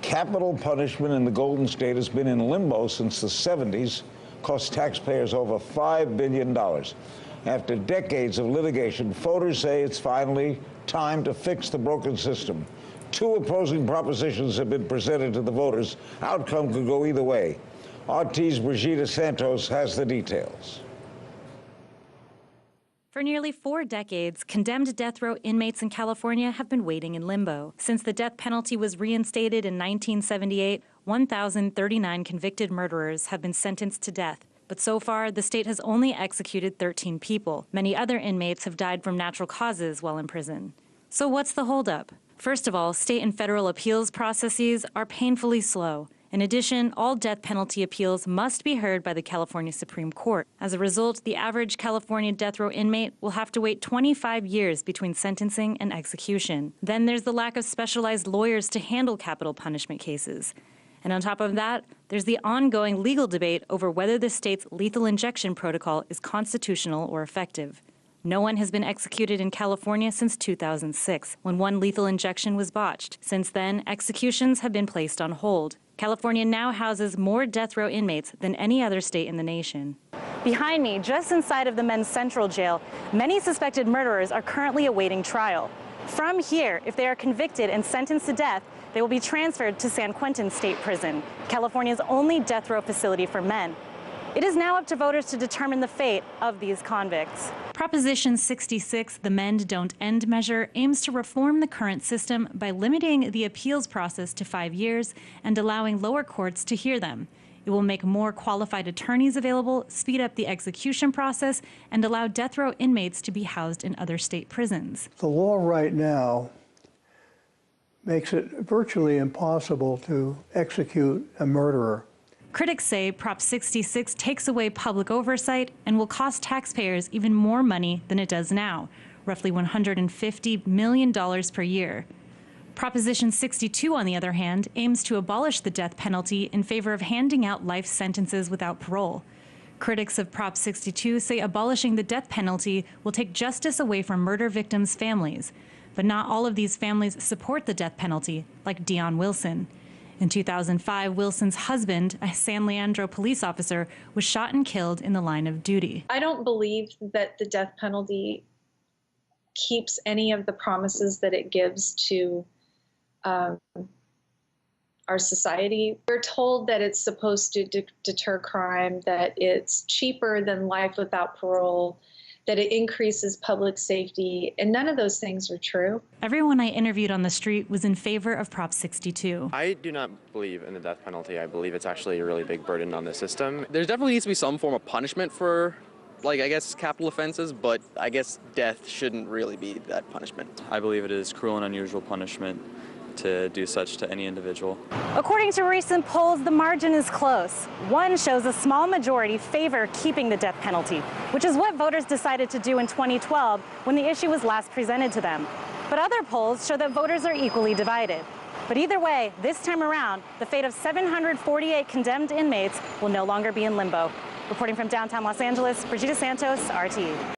Capital punishment in the Golden State has been in limbo since the 70s, cost taxpayers over $5 billion. After decades of litigation, voters say it's finally time to fix the broken system. Two opposing propositions have been presented to the voters. Outcome could go either way. RT's Brigida Santos has the details. For nearly 4 decades, condemned death row inmates in California have been waiting in limbo. Since the death penalty was reinstated in 1978, 1,039 convicted murderers have been sentenced to death. But so far, the state has only executed 13 people. Many other inmates have died from natural causes while in prison. So what's the holdup? First of all, state and federal appeals processes are painfully slow. In addition, all death penalty appeals must be heard by the California Supreme Court. As a result, the average California death row inmate will have to wait 25 years between sentencing and execution. Then there's the lack of specialized lawyers to handle capital punishment cases. And on top of that, there's the ongoing legal debate over whether the state's lethal injection protocol is constitutional or effective. No one has been executed in California since 2006, when one lethal injection was botched. Since then, executions have been placed on hold. California now houses more death row inmates than any other state in the nation. Behind me, just inside of the men's central jail, many suspected murderers are currently awaiting trial. From here, if they are convicted and sentenced to death, they will be transferred to San Quentin State Prison, California's only death row facility for men. It is now up to voters to determine the fate of these convicts. Proposition 66, the Mend Don't End measure, aims to reform the current system by limiting the appeals process to 5 years and allowing lower courts to hear them. It will make more qualified attorneys available, speed up the execution process, and allow death row inmates to be housed in other state prisons. The law right now makes it virtually impossible to execute a murderer. Critics say Prop 66 takes away public oversight and will cost taxpayers even more money than it does now, roughly $150 million per year. Proposition 62, on the other hand, aims to abolish the death penalty in favor of handing out life sentences without parole. Critics of Prop 62 say abolishing the death penalty will take justice away from murder victims' families. But not all of these families support the death penalty, like Dion Wilson. In 2005, Wilson's husband, a San Leandro police officer, was shot and killed in the line of duty. I don't believe that the death penalty keeps any of the promises that it gives to our society. We're told that it's supposed to deter crime, that it's cheaper than life without parole, that it increases public safety, and none of those things are true. Everyone I interviewed on the street was in favor of Prop 62. I do not believe in the death penalty. I believe it's actually a really big burden on the system. There definitely needs to be some form of punishment for, I guess, capital offenses, but I guess death shouldn't really be that punishment. I believe it is cruel and unusual punishment to do such to any individual. According to recent polls, the margin is close. One shows a small majority favor keeping the death penalty, which is what voters decided to do in 2012 when the issue was last presented to them. But other polls show that voters are equally divided. But either way, this time around, the fate of 748 condemned inmates will no longer be in limbo. Reporting from downtown Los Angeles, Brigida Santos, RT.